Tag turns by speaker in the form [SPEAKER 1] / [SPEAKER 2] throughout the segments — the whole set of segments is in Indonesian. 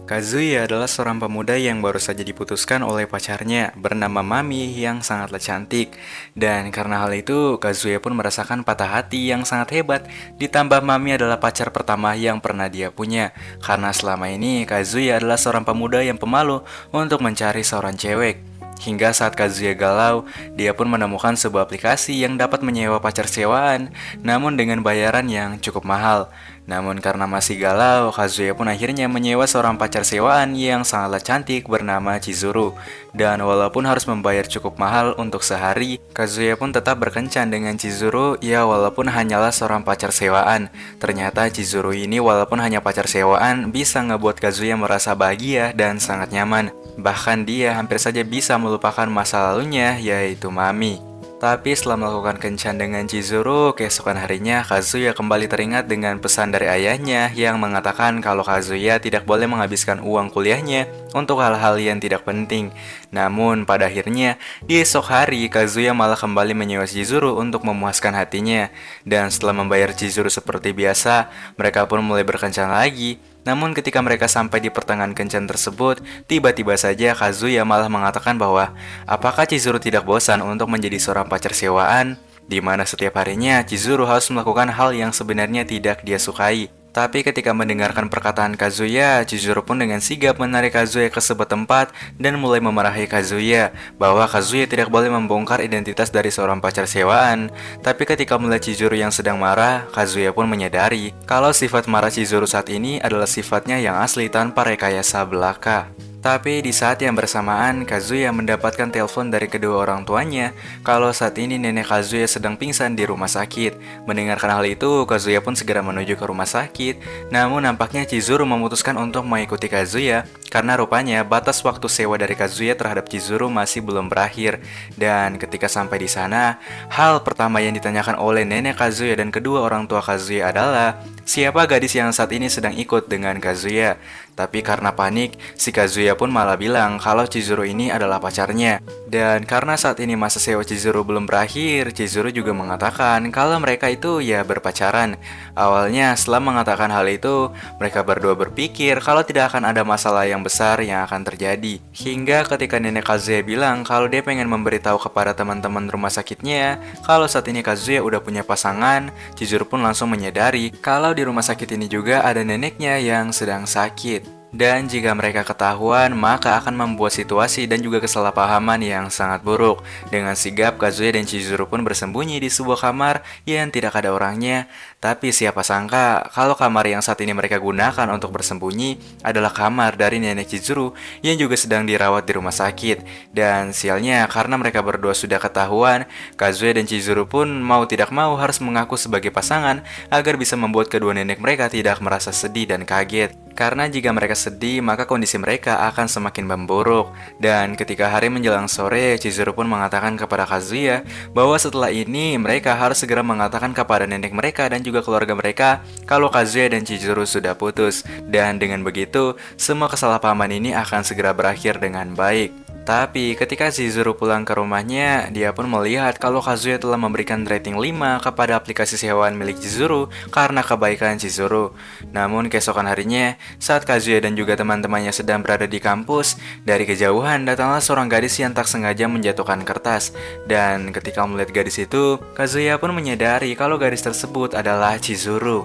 [SPEAKER 1] Kazuya adalah seorang pemuda yang baru saja diputuskan oleh pacarnya bernama Mami yang sangatlah cantik. Dan karena hal itu, Kazuya pun merasakan patah hati yang sangat hebat. Ditambah Mami adalah pacar pertama yang pernah dia punya. Karena selama ini Kazuya adalah seorang pemuda yang pemalu untuk mencari seorang cewek. Hingga saat Kazuya galau, dia pun menemukan sebuah aplikasi yang dapat menyewa pacar sewaan, namun dengan bayaran yang cukup mahal. Namun karena masih galau, Kazuya pun akhirnya menyewa seorang pacar sewaan yang sangatlah cantik bernama Chizuru. Dan walaupun harus membayar cukup mahal untuk sehari, Kazuya pun tetap berkencan dengan Chizuru, ya walaupun hanyalah seorang pacar sewaan. Ternyata Chizuru ini walaupun hanya pacar sewaan, bisa ngebuat Kazuya merasa bahagia dan sangat nyaman. Bahkan dia hampir saja bisa melupakan masa lalunya, yaitu Mami. Tapi setelah melakukan kencan dengan Chizuru, keesokan harinya Kazuya kembali teringat dengan pesan dari ayahnya yang mengatakan kalau Kazuya tidak boleh menghabiskan uang kuliahnya untuk hal-hal yang tidak penting. Namun pada akhirnya, di esok hari Kazuya malah kembali menyewa Chizuru untuk memuaskan hatinya. Dan setelah membayar Chizuru seperti biasa, mereka pun mulai berkencan lagi. Namun ketika mereka sampai di pertengahan kencan tersebut, tiba-tiba saja Kazuya malah mengatakan bahwa apakah Chizuru tidak bosan untuk menjadi seorang pacar sewaan? Di mana setiap harinya Chizuru harus melakukan hal yang sebenarnya tidak dia sukai. Tapi ketika mendengarkan perkataan Kazuya, Chizuru pun dengan sigap menarik Kazuya ke sebuah tempat dan mulai memarahi Kazuya bahwa Kazuya tidak boleh membongkar identitas dari seorang pacar sewaan. Tapi ketika melihat Chizuru yang sedang marah, Kazuya pun menyadari kalau sifat marah Chizuru saat ini adalah sifatnya yang asli tanpa rekayasa belaka. Tapi di saat yang bersamaan, Kazuya mendapatkan telepon dari kedua orang tuanya kalau saat ini nenek Kazuya sedang pingsan di rumah sakit. Mendengarkan hal itu, Kazuya pun segera menuju ke rumah sakit. Namun nampaknya Chizuru memutuskan untuk mengikuti Kazuya karena rupanya batas waktu sewa dari Kazuya terhadap Chizuru masih belum berakhir. Dan ketika sampai di sana, hal pertama yang ditanyakan oleh nenek Kazuya dan kedua orang tua Kazuya adalah siapa gadis yang saat ini sedang ikut dengan Kazuya. Tapi karena panik, si Kazuya pun malah bilang kalau Chizuru ini adalah pacarnya. Dan karena saat ini masa sewa Chizuru belum berakhir, Chizuru juga mengatakan kalau mereka itu ya berpacaran. Awalnya setelah mengatakan hal itu, mereka berdua berpikir kalau tidak akan ada masalah yang besar yang akan terjadi. Hingga ketika nenek Kazuya bilang kalau dia pengen memberitahu kepada teman-teman rumah sakitnya kalau saat ini Kazuya udah punya pasangan, Chizuru pun langsung menyadari kalau di rumah sakit ini juga ada neneknya yang sedang sakit. Dan jika mereka ketahuan, maka akan membuat situasi dan juga kesalahpahaman yang sangat buruk. Dengan sigap, Kazuya dan Chizuru pun bersembunyi di sebuah kamar yang tidak ada orangnya. Tapi siapa sangka, kalau kamar yang saat ini mereka gunakan untuk bersembunyi adalah kamar dari nenek Chizuru yang juga sedang dirawat di rumah sakit. Dan sialnya, karena mereka berdua sudah ketahuan, Kazuya dan Chizuru pun mau tidak mau harus mengaku sebagai pasangan agar bisa membuat kedua nenek mereka tidak merasa sedih dan kaget. Karena jika mereka sedih, maka kondisi mereka akan semakin memburuk. Dan ketika hari menjelang sore, Chizuru pun mengatakan kepada Kazuya bahwa setelah ini mereka harus segera mengatakan kepada nenek mereka dan juga keluarga mereka kalau Kazuya dan Chizuru sudah putus. Dan dengan begitu, semua kesalahpahaman ini akan segera berakhir dengan baik. Tapi ketika Chizuru pulang ke rumahnya, dia pun melihat kalau Kazuya telah memberikan rating 5 kepada aplikasi sewaan milik Chizuru karena kebaikan Chizuru. Namun keesokan harinya, saat Kazuya dan juga teman-temannya sedang berada di kampus, dari kejauhan datanglah seorang gadis yang tak sengaja menjatuhkan kertas. Dan ketika melihat gadis itu, Kazuya pun menyadari kalau gadis tersebut adalah Chizuru.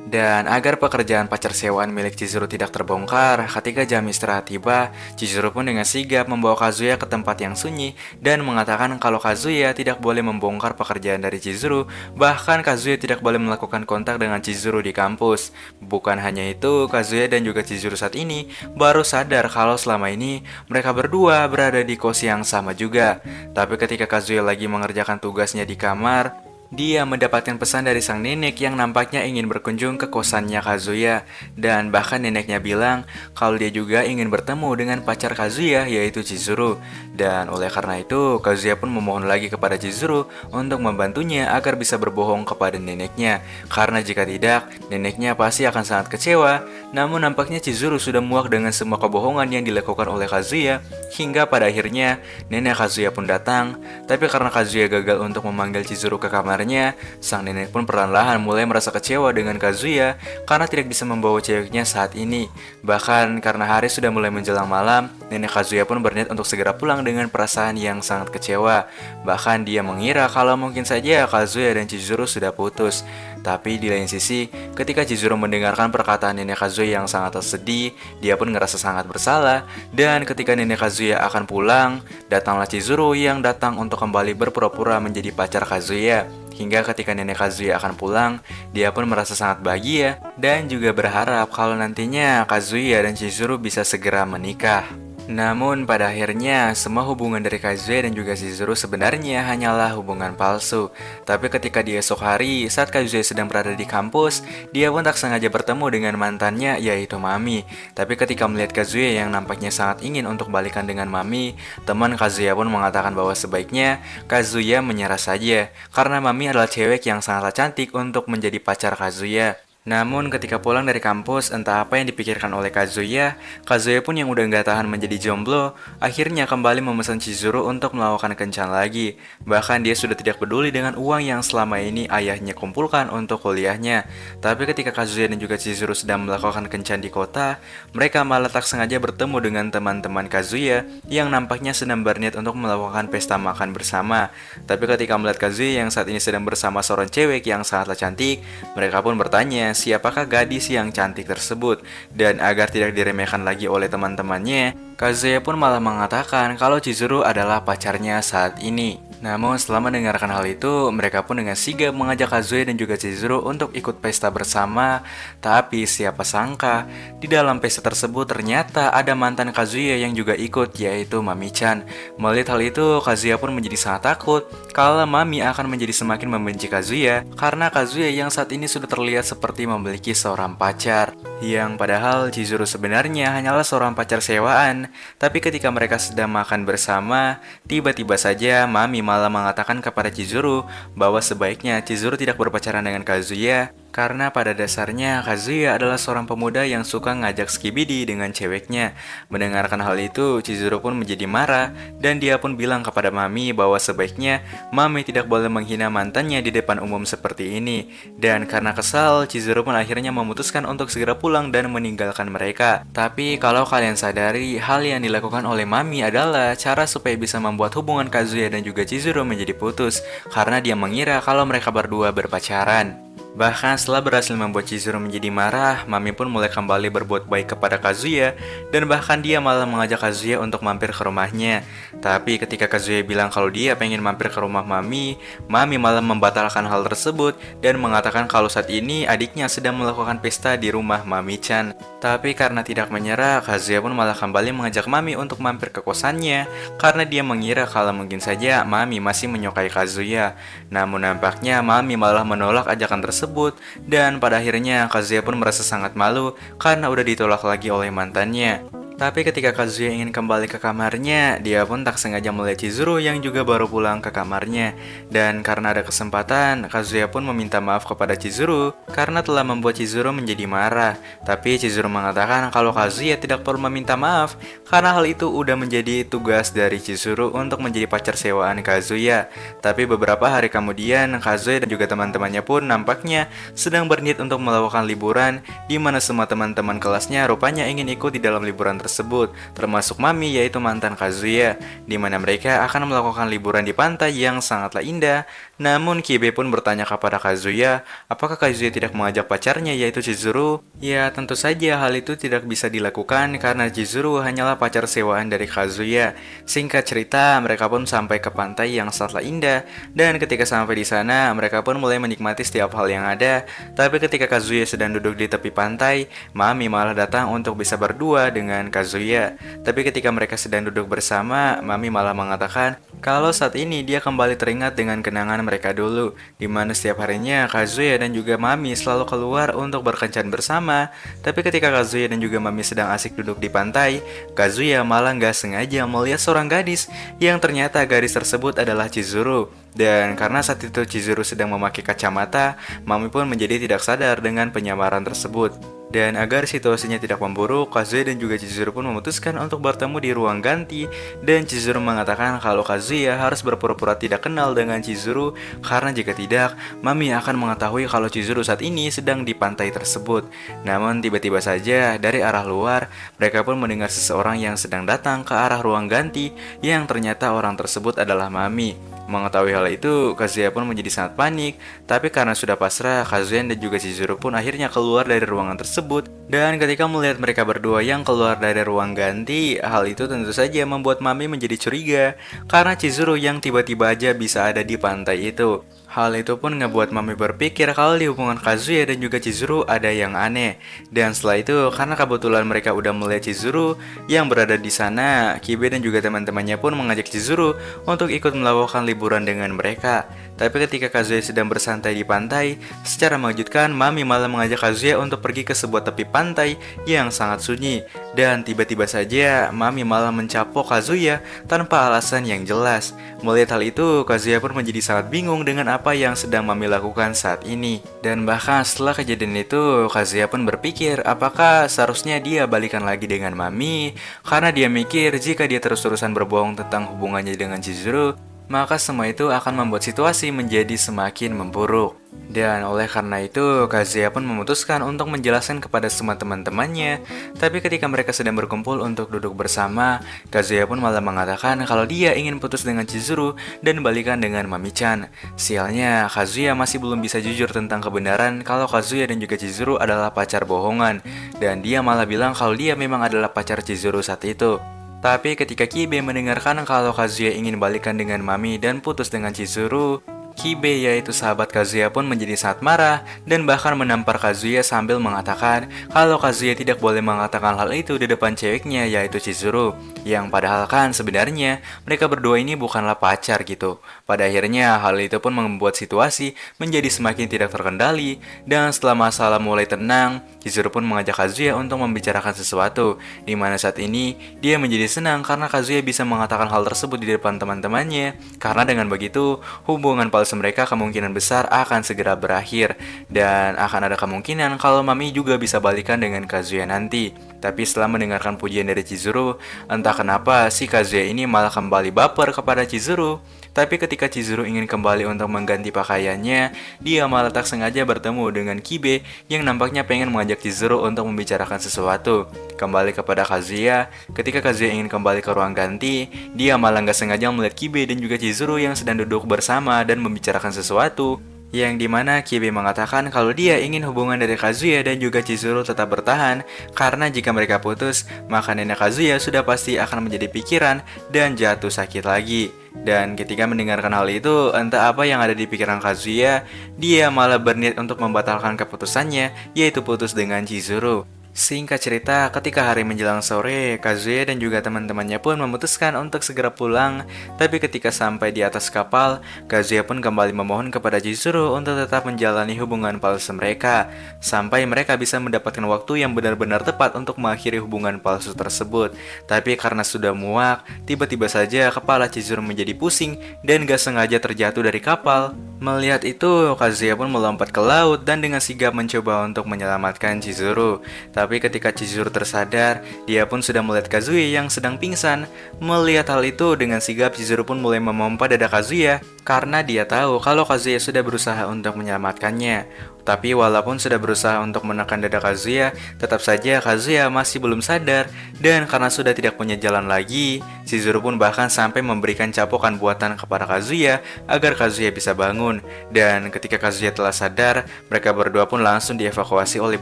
[SPEAKER 1] Dan agar pekerjaan pacar sewaan milik Chizuru tidak terbongkar, ketika jam istirahat tiba, Chizuru pun dengan sigap membawa Kazuya ke tempat yang sunyi dan mengatakan kalau Kazuya tidak boleh membongkar pekerjaan dari Chizuru, bahkan Kazuya tidak boleh melakukan kontak dengan Chizuru di kampus. Bukan hanya itu, Kazuya dan juga Chizuru saat ini baru sadar kalau selama ini mereka berdua berada di kos yang sama juga. Tapi ketika Kazuya lagi mengerjakan tugasnya di kamar, dia mendapatkan pesan dari sang nenek yang nampaknya ingin berkunjung ke kosannya Kazuya. Dan bahkan neneknya bilang kalau dia juga ingin bertemu dengan pacar Kazuya yaitu Chizuru. Dan oleh karena itu Kazuya pun memohon lagi kepada Chizuru untuk membantunya agar bisa berbohong kepada neneknya. Karena jika tidak, neneknya pasti akan sangat kecewa. Namun nampaknya Chizuru sudah muak dengan semua kebohongan yang dilakukan oleh Kazuya. Hingga pada akhirnya nenek Kazuya pun datang. Tapi karena Kazuya gagal untuk memanggil Chizuru ke kamar kamarnya, sang nenek pun perlahan-lahan mulai merasa kecewa dengan Kazuya karena tidak bisa membawa ceweknya saat ini. Bahkan karena hari sudah mulai menjelang malam, nenek Kazuya pun berniat untuk segera pulang dengan perasaan yang sangat kecewa. Bahkan dia mengira kalau mungkin saja Kazuya dan Chizuru sudah putus. Tapi di lain sisi, ketika Chizuru mendengarkan perkataan nenek Kazuya yang sangat sedih, dia pun ngerasa sangat bersalah. Dan ketika nenek Kazuya akan pulang, datanglah Chizuru yang datang untuk kembali berpura-pura menjadi pacar Kazuya. Hingga ketika nenek Kazuya akan pulang, dia pun merasa sangat bahagia dan juga berharap kalau nantinya Kazuya dan Chizuru bisa segera menikah. Namun pada akhirnya semua hubungan dari Kazuya dan juga Chizuru sebenarnya hanyalah hubungan palsu. Tapi ketika di esok hari saat Kazuya sedang berada di kampus, dia pun tak sengaja bertemu dengan mantannya yaitu Mami. Tapi ketika melihat Kazuya yang nampaknya sangat ingin untuk balikan dengan Mami, teman Kazuya pun mengatakan bahwa sebaiknya Kazuya menyerah saja karena Mami adalah cewek yang sangatlah cantik untuk menjadi pacar Kazuya. Namun ketika pulang dari kampus, entah apa yang dipikirkan oleh Kazuya, Kazuya pun yang udah nggak tahan menjadi jomblo, akhirnya kembali memesan Chizuru untuk melakukan kencan lagi. Bahkan dia sudah tidak peduli dengan uang yang selama ini ayahnya kumpulkan untuk kuliahnya. Tapi ketika Kazuya dan juga Chizuru sedang melakukan kencan di kota, mereka malah tak sengaja bertemu dengan teman-teman Kazuya yang nampaknya sedang berniat untuk melakukan pesta makan bersama. Tapi ketika melihat Kazuya yang saat ini sedang bersama seorang cewek yang sangatlah cantik, mereka pun bertanya siapakah gadis yang cantik tersebut. Dan agar tidak diremehkan lagi oleh teman-temannya, Kazuya pun malah mengatakan kalau Chizuru adalah pacarnya saat ini. Namun setelah mendengarkan hal itu, mereka pun dengan sigap mengajak Kazuya dan juga Chizuru untuk ikut pesta bersama. Tapi siapa sangka, di dalam pesta tersebut ternyata ada mantan Kazuya yang juga ikut, yaitu Mami-chan. Melihat hal itu, Kazuya pun menjadi sangat takut kalau Mami akan menjadi semakin membenci Kazuya karena Kazuya yang saat ini sudah terlihat seperti memiliki seorang pacar. Yang padahal Chizuru sebenarnya hanyalah seorang pacar sewaan. Tapi ketika mereka sedang makan bersama, tiba-tiba saja Mami malah mengatakan kepada Chizuru bahwa sebaiknya Chizuru tidak berpacaran dengan Kazuya karena pada dasarnya Kazuya adalah seorang pemuda yang suka ngajak skibidi dengan ceweknya. Mendengarkan hal itu, Chizuru pun menjadi marah dan dia pun bilang kepada Mami bahwa sebaiknya Mami tidak boleh menghina mantannya di depan umum seperti ini. Dan karena kesal, Chizuru pun akhirnya memutuskan untuk segera pulang dan meninggalkan mereka. Tapi kalau kalian sadari, hal yang dilakukan oleh Mami adalah cara supaya bisa membuat hubungan Kazuya dan juga Chizuru menjadi putus karena dia mengira kalau mereka berdua berpacaran. Bahkan setelah berhasil membuat Chizuru menjadi marah, Mami pun mulai kembali berbuat baik kepada Kazuya dan bahkan dia malah mengajak Kazuya untuk mampir ke rumahnya. Tapi ketika Kazuya bilang kalau dia pengen mampir ke rumah Mami, Mami malah membatalkan hal tersebut dan mengatakan kalau saat ini adiknya sedang melakukan pesta di rumah Mami-chan. Tapi karena tidak menyerah, Kazuya pun malah kembali mengajak Mami untuk mampir ke kosannya karena dia mengira kalau mungkin saja Mami masih menyukai Kazuya. Namun nampaknya Mami malah menolak ajakan tersebut dan pada akhirnya Kazuya pun merasa sangat malu karena udah ditolak lagi oleh mantannya. Tapi ketika Kazuya ingin kembali ke kamarnya, dia pun tak sengaja melihat Chizuru yang juga baru pulang ke kamarnya. Dan karena ada kesempatan, Kazuya pun meminta maaf kepada Chizuru karena telah membuat Chizuru menjadi marah. Tapi Chizuru mengatakan kalau Kazuya tidak perlu meminta maaf karena hal itu udah menjadi tugas dari Chizuru untuk menjadi pacar sewaan Kazuya. Tapi beberapa hari kemudian, Kazuya dan juga teman-temannya pun nampaknya sedang berniat untuk melakukan liburan, di mana semua teman-teman kelasnya rupanya ingin ikut di dalam liburan tersebut, termasuk Mami yaitu mantan Kazuya, di mana mereka akan melakukan liburan di pantai yang sangatlah indah. Namun Kibe pun bertanya kepada Kazuya, apakah Kazuya tidak mengajak pacarnya yaitu Chizuru? Ya tentu saja hal itu tidak bisa dilakukan karena Chizuru hanyalah pacar sewaan dari Kazuya. Singkat cerita, mereka pun sampai ke pantai yang sangatlah indah dan ketika sampai di sana, mereka pun mulai menikmati setiap hal yang ada. Tapi ketika Kazuya sedang duduk di tepi pantai, Mami malah datang untuk bisa berdua dengan Kazuya. Tapi ketika mereka sedang duduk bersama, Mami malah mengatakan kalau saat ini dia kembali teringat dengan kenangan mereka dulu, di mana setiap harinya Kazuya dan juga Mami selalu keluar untuk berkencan bersama. Tapi ketika Kazuya dan juga Mami sedang asik duduk di pantai, Kazuya malah nggak sengaja melihat seorang gadis yang ternyata gadis tersebut adalah Chizuru. Dan karena saat itu Chizuru sedang memakai kacamata, Mami pun menjadi tidak sadar dengan penyamaran tersebut. Dan agar situasinya tidak memburuk, Kazuya dan juga Chizuru pun memutuskan untuk bertemu di ruang ganti. Dan Chizuru mengatakan kalau Kazuya harus berpura-pura tidak kenal dengan Chizuru, karena jika tidak, Mami akan mengetahui kalau Chizuru saat ini sedang di pantai tersebut. Namun tiba-tiba saja dari arah luar, mereka pun mendengar seseorang yang sedang datang ke arah ruang ganti, yang ternyata orang tersebut adalah Mami. Mengetahui hal itu, Kazuya pun menjadi sangat panik, tapi karena sudah pasrah, Kazuya dan juga Chizuru pun akhirnya keluar dari ruangan tersebut. Dan ketika melihat mereka berdua yang keluar dari ruang ganti, hal itu tentu saja membuat Mami menjadi curiga, karena Chizuru yang tiba-tiba aja bisa ada di pantai itu. Hal itu pun ngebuat Mami berpikir kalau di hubungan Kazuya dan juga Chizuru ada yang aneh. Dan setelah itu, karena kebetulan mereka udah melihat Chizuru yang berada di sana, Kibe dan juga teman-temannya pun mengajak Chizuru untuk ikut melakukan liburan dengan mereka. Tapi ketika Kazuya sedang bersantai di pantai, secara mengejutkan Mami malah mengajak Kazuya untuk pergi ke sebuah tepi pantai yang sangat sunyi. Dan tiba-tiba saja Mami malah mencapok Kazuya tanpa alasan yang jelas. Melihat hal itu, Kazuya pun menjadi sangat bingung dengan apa yang sedang Mami lakukan saat ini. Dan bahkan setelah kejadian itu, Kazuya pun berpikir apakah seharusnya dia balikan lagi dengan Mami, karena dia mikir jika dia terus-terusan berbohong tentang hubungannya dengan Chizuru, maka semua itu akan membuat situasi menjadi semakin memburuk. Dan oleh karena itu, Kazuya pun memutuskan untuk menjelaskan kepada semua teman-temannya. Tapi ketika mereka sedang berkumpul untuk duduk bersama, Kazuya pun malah mengatakan kalau dia ingin putus dengan Chizuru dan balikan dengan Mami-chan. Sialnya, Kazuya masih belum bisa jujur tentang kebenaran kalau Kazuya dan juga Chizuru adalah pacar bohongan. Dan dia malah bilang kalau dia memang adalah pacar Chizuru saat itu. Tapi ketika Kibe mendengarkan kalau Kazuya ingin balikan dengan Mami dan putus dengan Chizuru, Kibe yaitu sahabat Kazuya pun menjadi sangat marah dan bahkan menampar Kazuya sambil mengatakan kalau Kazuya tidak boleh mengatakan hal itu di depan ceweknya yaitu Chizuru. Yang padahal kan sebenarnya mereka berdua ini bukanlah pacar gitu. Pada akhirnya hal itu pun membuat situasi menjadi semakin tidak terkendali dan setelah masalah mulai tenang, Chizuru pun mengajak Kazuya untuk membicarakan sesuatu, di mana saat ini dia menjadi senang karena Kazuya bisa mengatakan hal tersebut di depan teman-temannya. Karena dengan begitu, hubungan palsu mereka kemungkinan besar akan segera berakhir dan akan ada kemungkinan kalau Mami juga bisa balikan dengan Kazuya nanti. Tapi setelah mendengarkan pujian dari Chizuru, entah kenapa si Kazuya ini malah kembali baper kepada Chizuru. Tapi ketika Chizuru ingin kembali untuk mengganti pakaiannya, dia malah tak sengaja bertemu dengan Kibe yang nampaknya pengen mengajak Chizuru untuk membicarakan sesuatu. Kembali kepada Kazuya, ketika Kazuya ingin kembali ke ruang ganti, dia malah nggak sengaja melihat Kibe dan juga Chizuru yang sedang duduk bersama dan membicarakan sesuatu. Yang dimana Kibe mengatakan kalau dia ingin hubungan dari Kazuya dan juga Chizuru tetap bertahan, karena jika mereka putus, maka nenek Kazuya sudah pasti akan menjadi pikiran dan jatuh sakit lagi. Dan ketika mendengarkan hal itu, entah apa yang ada di pikiran Kazuya, dia malah berniat untuk membatalkan keputusannya, yaitu putus dengan Chizuru. Singkat cerita, ketika hari menjelang sore, Kazuya dan juga teman-temannya pun memutuskan untuk segera pulang. Tapi ketika sampai di atas kapal, Kazuya pun kembali memohon kepada Chizuru untuk tetap menjalani hubungan palsu mereka, sampai mereka bisa mendapatkan waktu yang benar-benar tepat untuk mengakhiri hubungan palsu tersebut. Tapi karena sudah muak, tiba-tiba saja kepala Chizuru menjadi pusing dan gak sengaja terjatuh dari kapal. Melihat itu, Kazuya pun melompat ke laut dan dengan sigap mencoba untuk menyelamatkan Chizuru. Tapi ketika Chizuru tersadar, dia pun sudah melihat Kazuya yang sedang pingsan. Melihat hal itu, dengan sigap Chizuru pun mulai memompa dada Kazuya karena dia tahu kalau Kazuya sudah berusaha untuk menyelamatkannya. Tapi walaupun sudah berusaha untuk menekan dada Kazuya, tetap saja Kazuya masih belum sadar. Dan karena sudah tidak punya jalan lagi, Chizuru pun bahkan sampai memberikan capokan buatan kepada Kazuya agar Kazuya bisa bangun. Dan ketika Kazuya telah sadar, mereka berdua pun langsung dievakuasi oleh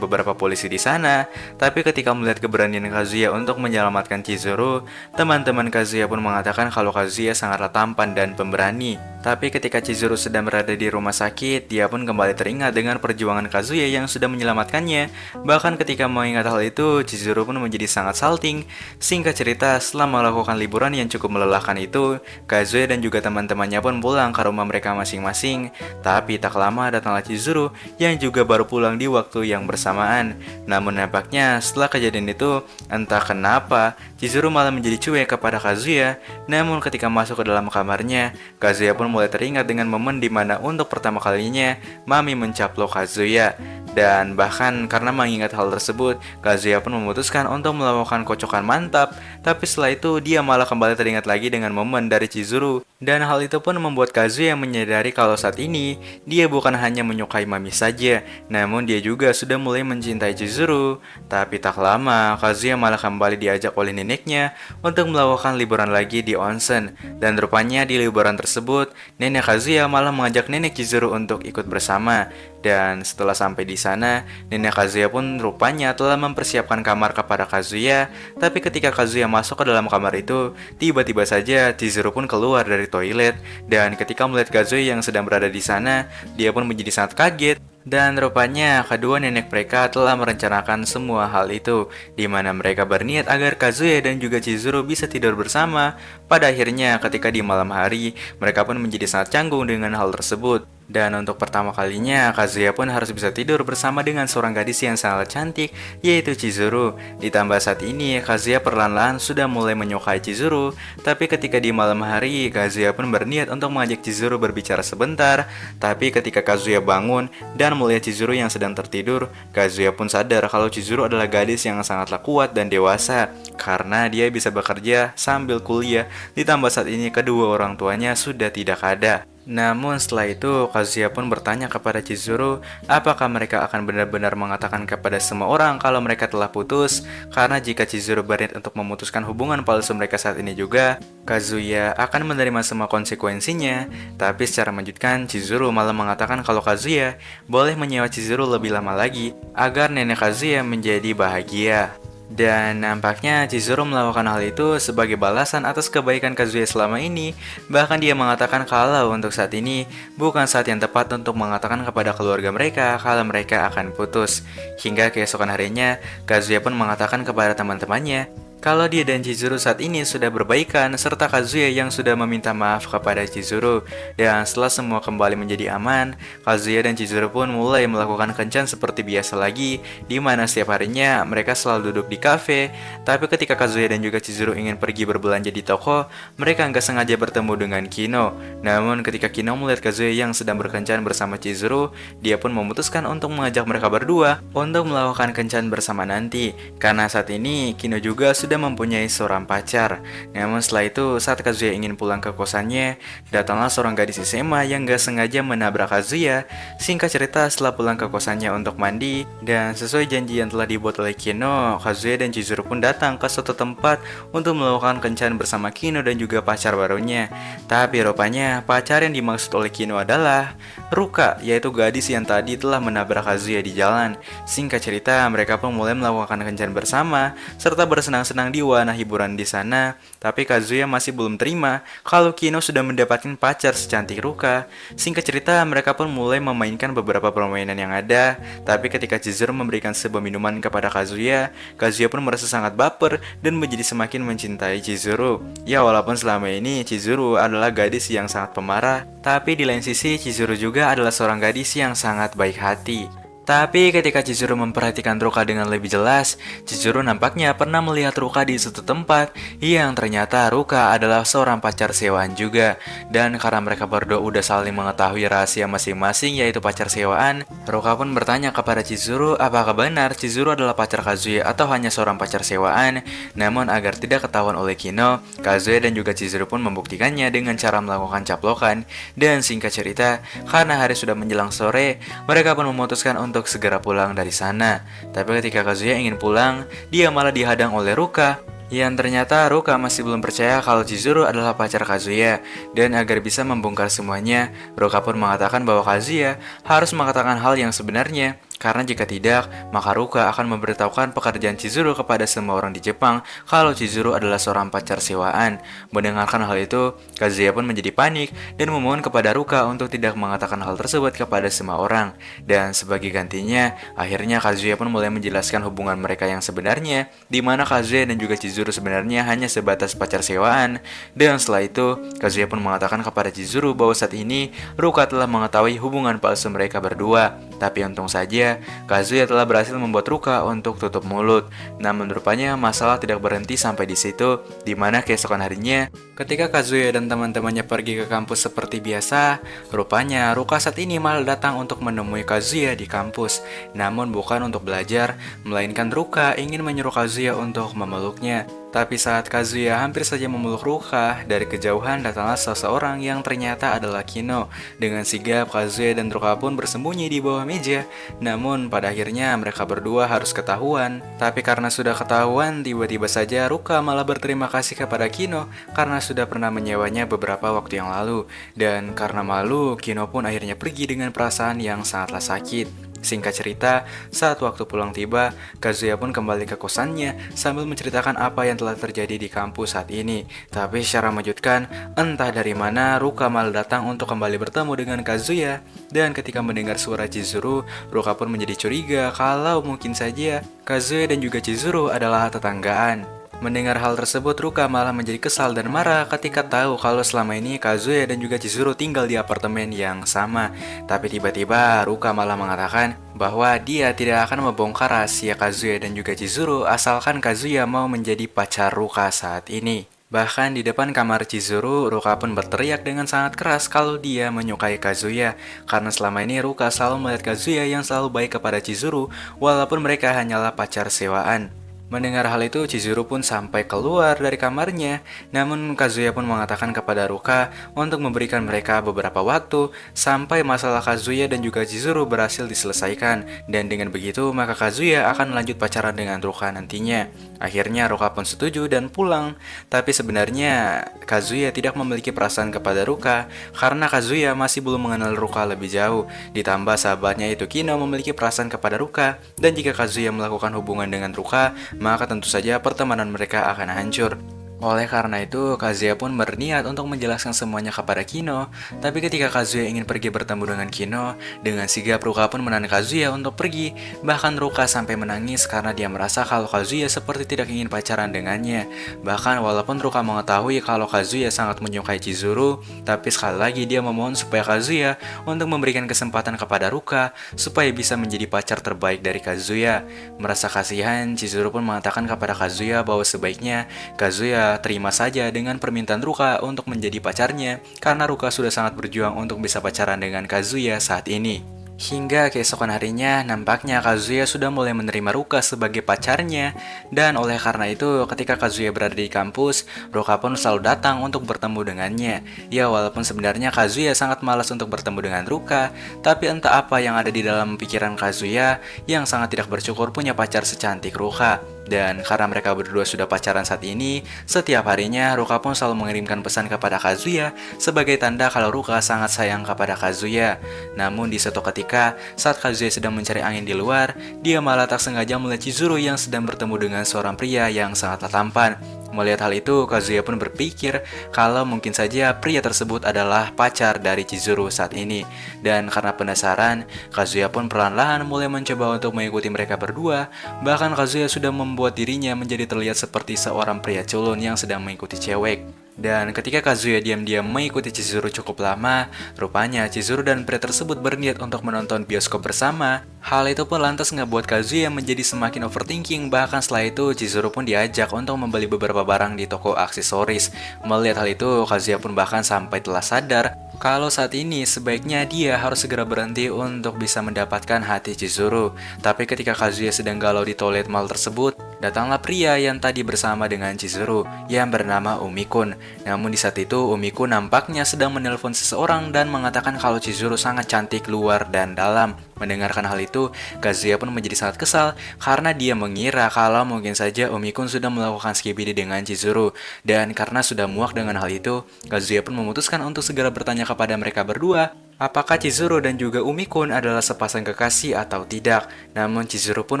[SPEAKER 1] beberapa polisi di sana. Tapi ketika melihat keberanian Kazuya untuk menyelamatkan Chizuru, teman-teman Kazuya pun mengatakan kalau Kazuya sangatlah tampan dan pemberani. Tapi ketika Chizuru sedang berada di rumah sakit, dia pun kembali teringat dengan perjuangan Kazuya yang sudah menyelamatkannya. Bahkan ketika mengingat hal itu, Chizuru pun menjadi sangat salting. Singkat cerita, setelah melakukan liburan yang cukup melelahkan itu, Kazuya dan juga teman-temannya pun pulang ke rumah mereka masing-masing. Tapi tak lama datanglah Chizuru yang juga baru pulang di waktu yang bersamaan. Namun nampaknya setelah kejadian itu, entah kenapa, Chizuru malah menjadi cuek kepada Kazuya. Namun ketika masuk ke dalam kamarnya, Kazuya pun mulai teringat dengan momen dimana untuk pertama kalinya Mami mencaplok Kazuya. Dan bahkan karena mengingat hal tersebut, Kazuya pun memutuskan untuk melakukan kocokan mantap. Tapi setelah itu dia malah kembali teringat lagi dengan momen dari Chizuru. Dan hal itu pun membuat Kazuya menyadari kalau saat ini dia bukan hanya menyukai Mami saja, namun dia juga sudah mulai mencintai Chizuru. Tapi tak lama, Kazuya malah kembali diajak oleh neneknya untuk melakukan liburan lagi di onsen. Dan rupanya di liburan tersebut, nenek Kazuya malah mengajak nenek Chizuru untuk ikut bersama. Dan setelah sampai di sana, nenek Kazuya pun rupanya telah mempersiapkan kamar kepada Kazuya. Tapi ketika Kazuya masuk ke dalam kamar itu, tiba-tiba saja Chizuru pun keluar dari toilet. Dan ketika melihat Kazuya yang sedang berada di sana, dia pun menjadi sangat kaget. Dan rupanya kedua nenek mereka telah merencanakan semua hal itu, di mana mereka berniat agar Kazuya dan juga Chizuru bisa tidur bersama. Pada akhirnya ketika di malam hari, mereka pun menjadi sangat canggung dengan hal tersebut. Dan untuk pertama kalinya, Kazuya pun harus bisa tidur bersama dengan seorang gadis yang sangat cantik, yaitu Chizuru. Ditambah saat ini, Kazuya perlahan-lahan sudah mulai menyukai Chizuru. Tapi ketika di malam hari, Kazuya pun berniat untuk mengajak Chizuru berbicara sebentar. Tapi ketika Kazuya bangun dan melihat Chizuru yang sedang tertidur, Kazuya pun sadar kalau Chizuru adalah gadis yang sangatlah kuat dan dewasa, karena dia bisa bekerja sambil kuliah. Ditambah saat ini kedua orang tuanya sudah tidak ada. Namun setelah itu, Kazuya pun bertanya kepada Chizuru apakah mereka akan benar-benar mengatakan kepada semua orang kalau mereka telah putus. Karena jika Chizuru berniat untuk memutuskan hubungan palsu mereka saat ini juga, Kazuya akan menerima semua konsekuensinya. Tapi secara mengejutkan, Chizuru malah mengatakan kalau Kazuya boleh menyewa Chizuru lebih lama lagi agar nenek Kazuya menjadi bahagia. Dan nampaknya Chizuru melakukan hal itu sebagai balasan atas kebaikan Kazuya selama ini. Bahkan dia mengatakan kalau untuk saat ini bukan saat yang tepat untuk mengatakan kepada keluarga mereka kalau mereka akan putus. Hingga keesokan harinya, Kazuya pun mengatakan kepada teman-temannya kalau dia dan Chizuru saat ini sudah berbaikan, serta Kazuya yang sudah meminta maaf kepada Chizuru. Dan setelah semua kembali menjadi aman, Kazuya dan Chizuru pun mulai melakukan kencan seperti biasa lagi, di mana setiap harinya mereka selalu duduk di kafe. Tapi ketika Kazuya dan juga Chizuru ingin pergi berbelanja di toko, mereka nggak sengaja bertemu dengan Kino. Namun ketika Kino melihat Kazuya yang sedang berkencan bersama Chizuru, dia pun memutuskan untuk mengajak mereka berdua untuk melakukan kencan bersama nanti. Karena saat ini Kino juga sudah mempunyai seorang pacar. Namun setelah itu, saat Kazuya ingin pulang ke kosannya, datanglah seorang gadis SMA yang gak sengaja menabrak Kazuya. Singkat cerita, setelah pulang ke kosannya untuk mandi, dan sesuai janji yang telah dibuat oleh Kino, Kazuya dan Chizuru pun datang ke suatu tempat untuk melakukan kencan bersama Kino dan juga pacar barunya. Tapi rupanya pacar yang dimaksud oleh Kino adalah Ruka, yaitu gadis yang tadi telah menabrak Kazuya di jalan. Singkat cerita, mereka pun mulai melakukan kencan bersama serta bersenang-senang di wahana hiburan di sana. Tapi Kazuya masih belum terima kalau Kino sudah mendapatkan pacar secantik Ruka. Singkat cerita, mereka pun mulai memainkan beberapa permainan yang ada. Tapi ketika Chizuru memberikan sebuah minuman kepada Kazuya, Kazuya pun merasa sangat baper dan menjadi semakin mencintai Chizuru. Ya, walaupun selama ini Chizuru adalah gadis yang sangat pemarah, tapi di lain sisi Chizuru juga adalah seorang gadis yang sangat baik hati. Tapi ketika Chizuru memperhatikan Ruka dengan lebih jelas, Chizuru nampaknya pernah melihat Ruka di suatu tempat yang ternyata Ruka adalah seorang pacar sewaan juga. Dan karena mereka berdua udah saling mengetahui rahasia masing-masing yaitu pacar sewaan, Ruka pun bertanya kepada Chizuru apakah benar Chizuru adalah pacar Kazuya atau hanya seorang pacar sewaan. Namun agar tidak ketahuan oleh Kino, Kazuya dan juga Chizuru pun membuktikannya dengan cara melakukan caplokan. Dan singkat cerita, karena hari sudah menjelang sore, mereka pun memutuskan untuk segera pulang dari sana. Tapi ketika Kazuya ingin pulang, dia malah dihadang oleh Ruka. Yang ternyata Ruka masih belum percaya kalau Chizuru adalah pacar Kazuya. Dan agar bisa membongkar semuanya, Ruka pun mengatakan bahwa Kazuya harus mengatakan hal yang sebenarnya. Karena jika tidak, maka Ruka akan memberitahukan pekerjaan Chizuru kepada semua orang di Jepang kalau Chizuru adalah seorang pacar sewaan. Mendengarkan hal itu, Kazuya pun menjadi panik dan memohon kepada Ruka untuk tidak mengatakan hal tersebut kepada semua orang. Dan sebagai gantinya, akhirnya Kazuya pun mulai menjelaskan hubungan mereka yang sebenarnya, di mana Kazuya dan juga Chizuru sebenarnya hanya sebatas pacar sewaan. Dan setelah itu, Kazuya pun mengatakan kepada Chizuru bahwa saat ini Ruka telah mengetahui hubungan palsu mereka berdua. Tapi untung saja saja, Kazuya telah berhasil membuat Ruka untuk tutup mulut. Namun rupanya masalah tidak berhenti sampai di situ, di mana keesokan harinya, ketika Kazuya dan teman-temannya pergi ke kampus seperti biasa, rupanya Ruka saat ini malah datang untuk menemui Kazuya di kampus. Namun bukan untuk belajar, melainkan Ruka ingin menyuruh Kazuya untuk memeluknya. Tapi saat Kazuya hampir saja memeluk Ruka, dari kejauhan datanglah seseorang yang ternyata adalah Kino. Dengan sigap, Kazuya dan Ruka pun bersembunyi di bawah meja. Namun pada akhirnya mereka berdua harus ketahuan. Tapi karena sudah ketahuan, tiba-tiba saja Ruka malah berterima kasih kepada Kino karena sudah pernah menyewanya beberapa waktu yang lalu. Dan karena malu, Kino pun akhirnya pergi dengan perasaan yang sangatlah sakit. Singkat cerita, saat waktu pulang tiba, Kazuya pun kembali ke kosannya sambil menceritakan apa yang telah terjadi di kampus saat ini. Tapi secara mengejutkan, entah dari mana Ruka malah datang untuk kembali bertemu dengan Kazuya. Dan ketika mendengar suara Chizuru, Ruka pun menjadi curiga kalau mungkin saja Kazuya dan juga Chizuru adalah tetanggaan. Mendengar hal tersebut, Ruka malah menjadi kesal dan marah ketika tahu kalau selama ini Kazuya dan juga Chizuru tinggal di apartemen yang sama. Tapi tiba-tiba Ruka malah mengatakan bahwa dia tidak akan membongkar rahasia Kazuya dan juga Chizuru asalkan Kazuya mau menjadi pacar Ruka saat ini. Bahkan di depan kamar Chizuru, Ruka pun berteriak dengan sangat keras kalau dia menyukai Kazuya. Karena selama ini Ruka selalu melihat Kazuya yang selalu baik kepada Chizuru, walaupun mereka hanyalah pacar sewaan. Mendengar hal itu, Chizuru pun sampai keluar dari kamarnya. Namun Kazuya pun mengatakan kepada Ruka untuk memberikan mereka beberapa waktu sampai masalah Kazuya dan juga Chizuru berhasil diselesaikan. Dan dengan begitu, maka Kazuya akan lanjut pacaran dengan Ruka nantinya. Akhirnya Ruka pun setuju dan pulang. Tapi sebenarnya Kazuya tidak memiliki perasaan kepada Ruka karena Kazuya masih belum mengenal Ruka lebih jauh. Ditambah sahabatnya itu Kino memiliki perasaan kepada Ruka. Dan jika Kazuya melakukan hubungan dengan Ruka, maka tentu saja pertemanan mereka akan hancur. Oleh karena itu, Kazuya pun berniat untuk menjelaskan semuanya kepada Kino. Tapi ketika Kazuya ingin pergi bertemu dengan Kino, dengan sigap Ruka pun menahan Kazuya untuk pergi. Bahkan Ruka sampai menangis karena dia merasa kalau Kazuya seperti tidak ingin pacaran dengannya. Bahkan walaupun Ruka mengetahui kalau Kazuya sangat menyukai Chizuru, tapi sekali lagi dia memohon supaya Kazuya untuk memberikan kesempatan kepada Ruka supaya bisa menjadi pacar terbaik dari Kazuya. Merasa kasihan, Chizuru pun mengatakan kepada Kazuya bahwa sebaiknya Kazuya terima saja dengan permintaan Ruka untuk menjadi pacarnya karena Ruka sudah sangat berjuang untuk bisa pacaran dengan Kazuya saat ini. Hingga keesokan harinya, nampaknya Kazuya sudah mulai menerima Ruka sebagai pacarnya. Dan oleh karena itu, ketika Kazuya berada di kampus, Ruka pun selalu datang untuk bertemu dengannya. Ya, walaupun sebenarnya Kazuya sangat malas untuk bertemu dengan Ruka, tapi entah apa yang ada di dalam pikiran Kazuya yang sangat tidak bersyukur punya pacar secantik Ruka. Dan karena mereka berdua sudah pacaran saat ini, setiap harinya Ruka pun selalu mengirimkan pesan kepada Kazuya sebagai tanda kalau Ruka sangat sayang kepada Kazuya. Namun di suatu ketika, saat Kazuya sedang mencari angin di luar, dia malah tak sengaja melihat Chizuru yang sedang bertemu dengan seorang pria yang sangatlah tampan. Melihat hal itu, Kazuya pun berpikir kalau mungkin saja pria tersebut adalah pacar dari Chizuru saat ini. Dan karena penasaran, Kazuya pun perlahan-lahan mulai mencoba untuk mengikuti mereka berdua. Bahkan Kazuya sudah membuat dirinya menjadi terlihat seperti seorang pria culun yang sedang mengikuti cewek. Dan ketika Kazuya diam-diam mengikuti Chizuru cukup lama, rupanya Chizuru dan pria tersebut berniat untuk menonton bioskop bersama. Hal itu pun lantas ngebuat Kazuya menjadi semakin overthinking. Bahkan setelah itu, Chizuru pun diajak untuk membeli beberapa barang di toko aksesoris. Melihat hal itu, Kazuya pun bahkan sampai telah sadar kalau saat ini sebaiknya dia harus segera berhenti untuk bisa mendapatkan hati Chizuru. Tapi ketika Kazuya sedang galau di toilet mall tersebut, datanglah pria yang tadi bersama dengan Chizuru yang bernama Umi-kun. Namun di saat itu Umi-kun nampaknya sedang menelpon seseorang dan mengatakan kalau Chizuru sangat cantik luar dan dalam. Mendengarkan hal itu, Kazuya pun menjadi sangat kesal karena dia mengira kalau mungkin saja Umi-kun sudah melakukan skibidi dengan Chizuru. Dan karena sudah muak dengan hal itu, Kazuya pun memutuskan untuk segera bertanya kepada mereka berdua apakah Chizuru dan juga Umi-kun adalah sepasang kekasih atau tidak. Namun Chizuru pun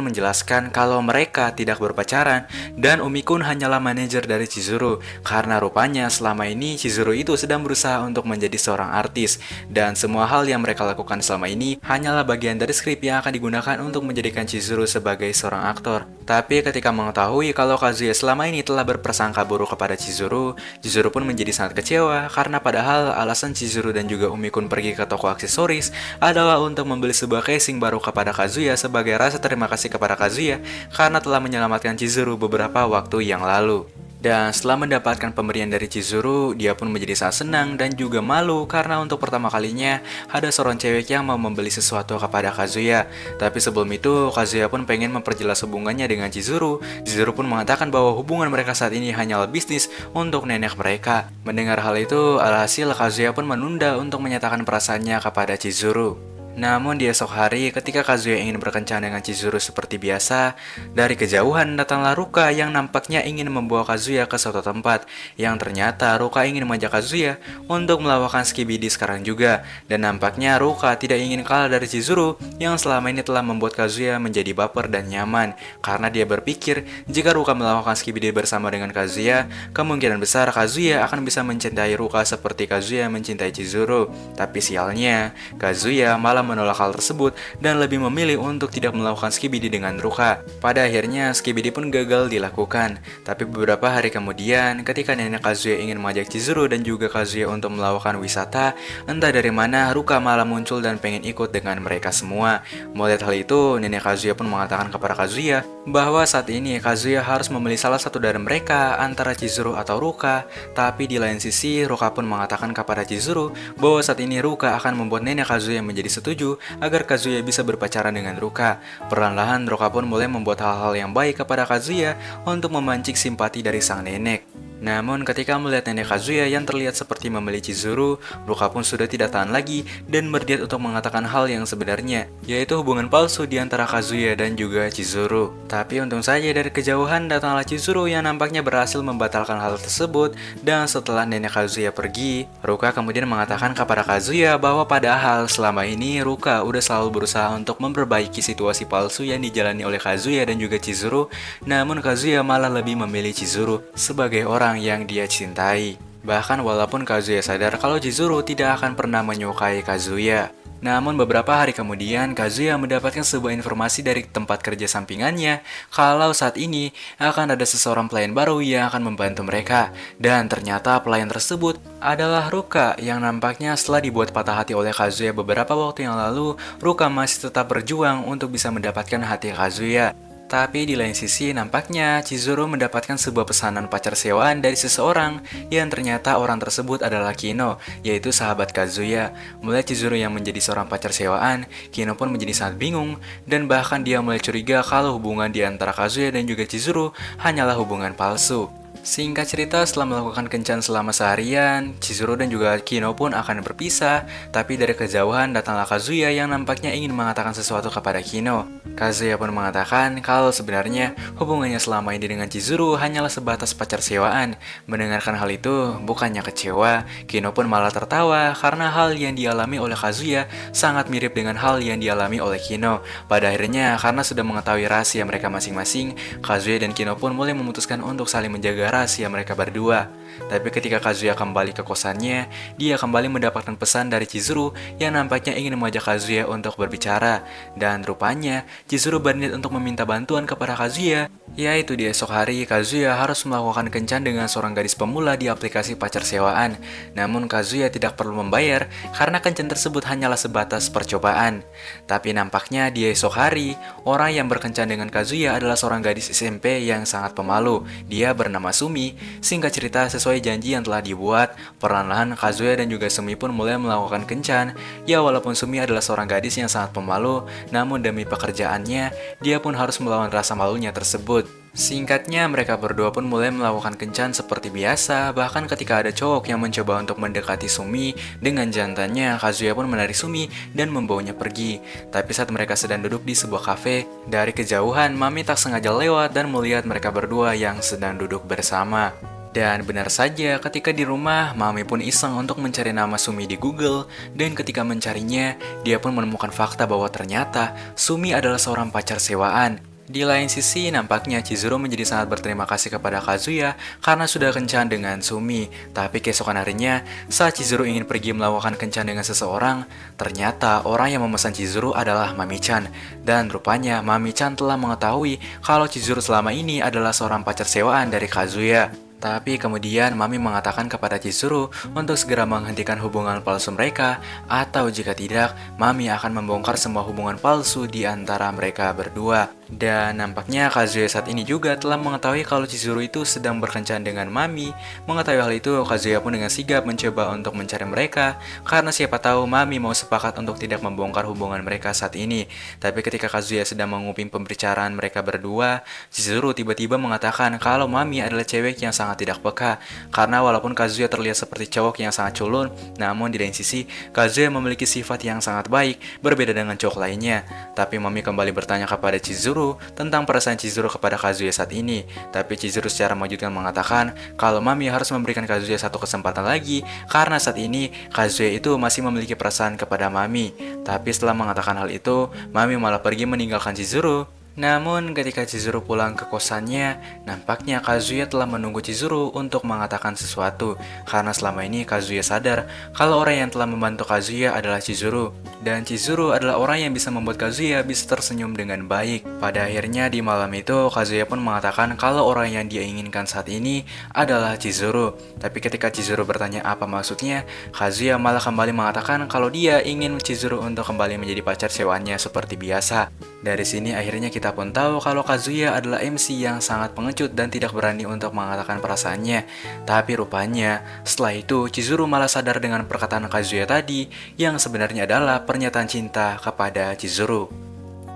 [SPEAKER 1] menjelaskan kalau mereka tidak berpacaran dan Umi-kun hanyalah manajer dari Chizuru. Karena rupanya selama ini Chizuru itu sedang berusaha untuk menjadi seorang artis. Dan semua hal yang mereka lakukan selama ini hanyalah bagian bagian dari skrip yang akan digunakan untuk menjadikan Chizuru sebagai seorang aktor. Tapi ketika mengetahui kalau Kazuya selama ini telah berprasangka buruk kepada Chizuru, Chizuru pun menjadi sangat kecewa karena padahal alasan Chizuru dan juga Umi-kun pergi ke toko aksesoris adalah untuk membeli sebuah casing baru kepada Kazuya sebagai rasa terima kasih kepada Kazuya karena telah menyelamatkan Chizuru beberapa waktu yang lalu. Dan setelah mendapatkan pemberian dari Chizuru, dia pun menjadi sangat senang dan juga malu karena untuk pertama kalinya ada seorang cewek yang mau membeli sesuatu kepada Kazuya. Tapi sebelum itu, Kazuya pun pengen memperjelas hubungannya dengan Chizuru. Chizuru pun mengatakan bahwa hubungan mereka saat ini hanyalah bisnis untuk nenek mereka. Mendengar hal itu, alhasil Kazuya pun menunda untuk menyatakan perasaannya kepada Chizuru. Namun di esok hari, ketika Kazuya ingin berkencan dengan Chizuru seperti biasa, dari kejauhan datanglah Ruka yang nampaknya ingin membawa Kazuya ke suatu tempat. Yang ternyata Ruka ingin mengajak Kazuya untuk melakukan skibidi sekarang juga. Dan nampaknya Ruka tidak ingin kalah dari Chizuru yang selama ini telah membuat Kazuya menjadi baper dan nyaman. Karena dia berpikir, jika Ruka melakukan skibidi bersama dengan Kazuya, kemungkinan besar Kazuya akan bisa mencintai Ruka seperti Kazuya mencintai Chizuru. Tapi sialnya, Kazuya malah menolak hal tersebut dan lebih memilih untuk tidak melakukan skibidi dengan Ruka. Pada akhirnya, skibidi pun gagal dilakukan. Tapi beberapa hari kemudian, ketika nenek Kazuya ingin mengajak Chizuru dan juga Kazuya untuk melakukan wisata, entah dari mana Ruka malah muncul dan pengen ikut dengan mereka semua. Melihat hal itu, nenek Kazuya pun mengatakan kepada Kazuya bahwa saat ini Kazuya harus memilih salah satu dari mereka antara Chizuru atau Ruka. Tapi di lain sisi, Ruka pun mengatakan kepada Chizuru bahwa saat ini Ruka akan membuat nenek Kazuya menjadi setuju agar Kazuya bisa berpacaran dengan Ruka. Perlahan-lahan Ruka pun mulai membuat hal-hal yang baik kepada Kazuya untuk memancing simpati dari sang nenek. Namun ketika melihat nenek Kazuya yang terlihat seperti memilih Chizuru, Ruka pun sudah tidak tahan lagi dan berniat untuk mengatakan hal yang sebenarnya, yaitu hubungan palsu di antara Kazuya dan juga Chizuru. Tapi untung saja dari kejauhan datanglah Chizuru yang nampaknya berhasil membatalkan hal tersebut. Dan setelah nenek Kazuya pergi, Ruka kemudian mengatakan kepada Kazuya bahwa padahal selama ini Ruka udah selalu berusaha untuk memperbaiki situasi palsu yang dijalani oleh Kazuya dan juga Chizuru. Namun Kazuya malah lebih memilih Chizuru sebagai orang yang dia cintai. Bahkan walaupun Kazuya sadar kalau Chizuru tidak akan pernah menyukai Kazuya. Namun beberapa hari kemudian Kazuya mendapatkan sebuah informasi dari tempat kerja sampingannya kalau saat ini akan ada seseorang pelayan baru yang akan membantu mereka. Dan ternyata pelayan tersebut adalah Ruka yang nampaknya setelah dibuat patah hati oleh Kazuya beberapa waktu yang lalu, Ruka masih tetap berjuang untuk bisa mendapatkan hati Kazuya. Tapi di lain sisi, nampaknya Chizuru mendapatkan sebuah pesanan pacar sewaan dari seseorang yang ternyata orang tersebut adalah Kino, yaitu sahabat Kazuya. Melihat Chizuru yang menjadi seorang pacar sewaan, Kino pun menjadi sangat bingung dan bahkan dia mulai curiga kalau hubungan di antara Kazuya dan juga Chizuru hanyalah hubungan palsu. Singkat cerita, setelah melakukan kencan selama seharian, Chizuru dan juga Kino pun akan berpisah. Tapi dari kejauhan datanglah Kazuya yang nampaknya ingin mengatakan sesuatu kepada Kino. Kazuya pun mengatakan kalau sebenarnya hubungannya selama ini dengan Chizuru hanyalah sebatas pacar sewaan. Mendengarkan hal itu, bukannya kecewa, Kino pun malah tertawa karena hal yang dialami oleh Kazuya sangat mirip dengan hal yang dialami oleh Kino. Pada akhirnya, karena sudah mengetahui rahasia mereka masing-masing, Kazuya dan Kino pun mulai memutuskan untuk saling menjaga rahasia mereka berdua. Tapi ketika Kazuya kembali ke kosannya, dia kembali mendapatkan pesan dari Chizuru yang nampaknya ingin mengajak Kazuya untuk berbicara. Dan rupanya, Chizuru berniat untuk meminta bantuan kepada Kazuya, yaitu di esok hari Kazuya harus melakukan kencan dengan seorang gadis pemula di aplikasi pacar sewaan. Namun Kazuya tidak perlu membayar karena kencan tersebut hanyalah sebatas percobaan. Tapi nampaknya di esok hari, orang yang berkencan dengan Kazuya adalah seorang gadis SMP yang sangat pemalu. Dia bernama Sumi. Singkat cerita, sesuai janji yang telah dibuat, perlahan-lahan Kazuya dan juga Sumi pun mulai melakukan kencan. Ya, walaupun Sumi adalah seorang gadis yang sangat pemalu, namun demi pekerjaannya, dia pun harus melawan rasa malunya tersebut. Singkatnya, mereka berdua pun mulai melakukan kencan seperti biasa. Bahkan ketika ada cowok yang mencoba untuk mendekati Sumi dengan jantannya, Kazuya pun menarik Sumi dan membawanya pergi. Tapi saat mereka sedang duduk di sebuah kafe, dari kejauhan Mami tak sengaja lewat dan melihat mereka berdua yang sedang duduk bersama. Dan benar saja, ketika di rumah, Mami pun iseng untuk mencari nama Sumi di Google. Dan ketika mencarinya, dia pun menemukan fakta bahwa ternyata Sumi adalah seorang pacar sewaan. Di lain sisi, nampaknya Chizuru menjadi sangat berterima kasih kepada Kazuya karena sudah kencan dengan Sumi. Tapi keesokan harinya, saat Chizuru ingin pergi melakukan kencan dengan seseorang, ternyata orang yang memesan Chizuru adalah Mami-chan. Dan rupanya Mami-chan telah mengetahui kalau Chizuru selama ini adalah seorang pacar sewaan dari Kazuya. Tapi kemudian Mami mengatakan kepada Chizuru untuk segera menghentikan hubungan palsu mereka, atau jika tidak, Mami akan membongkar semua hubungan palsu di antara mereka berdua. Dan nampaknya Kazuya saat ini juga telah mengetahui kalau Chizuru itu sedang berkencan dengan Mami. Mengetahui hal itu, Kazuya pun dengan sigap mencoba untuk mencari mereka, karena siapa tahu Mami mau sepakat untuk tidak membongkar hubungan mereka saat ini. Tapi ketika Kazuya sedang menguping pembicaraan mereka berdua, Chizuru tiba-tiba mengatakan kalau Mami adalah cewek yang sangat tidak peka. Karena walaupun Kazuya terlihat seperti cowok yang sangat culun, namun di lain sisi, Kazuya memiliki sifat yang sangat baik, berbeda dengan cowok lainnya. Tapi Mami kembali bertanya kepada Chizuru tentang perasaan Chizuru kepada Kazuya saat ini. Tapi Chizuru secara mengejutkan mengatakan kalau Mami harus memberikan Kazuya satu kesempatan lagi karena saat ini Kazuya itu masih memiliki perasaan kepada Mami. Tapi setelah mengatakan hal itu, Mami malah pergi meninggalkan Chizuru. Namun ketika Chizuru pulang ke kosannya, nampaknya Kazuya telah menunggu Chizuru untuk mengatakan sesuatu. Karena selama ini Kazuya sadar kalau orang yang telah membantu Kazuya adalah Chizuru. Dan Chizuru adalah orang yang bisa membuat Kazuya bisa tersenyum dengan baik. Pada akhirnya di malam itu, Kazuya pun mengatakan kalau orang yang dia inginkan saat ini adalah Chizuru. Tapi ketika Chizuru bertanya apa maksudnya, Kazuya malah kembali mengatakan kalau dia ingin Chizuru untuk kembali menjadi pacar sewaannya seperti biasa. Dari sini akhirnya kita pun tahu kalau Kazuya adalah MC yang sangat pengecut dan tidak berani untuk mengatakan perasaannya. Tapi rupanya, setelah itu Chizuru malah sadar dengan perkataan Kazuya tadi yang sebenarnya adalah pernyataan cinta kepada Chizuru.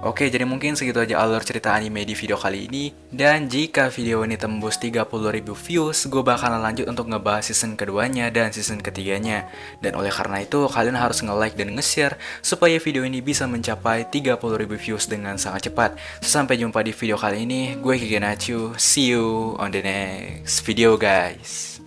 [SPEAKER 1] Oke, jadi mungkin segitu aja alur cerita anime di video kali ini. Dan jika video ini tembus 30.000 views, gue bakalan lanjut untuk ngebahas season keduanya dan season ketiganya. Dan oleh karena itu, kalian harus nge-like dan nge-share supaya video ini bisa mencapai 30.000 views dengan sangat cepat. Sampai jumpa di video kali ini, gue Kike Nachu. See you on the next video, guys.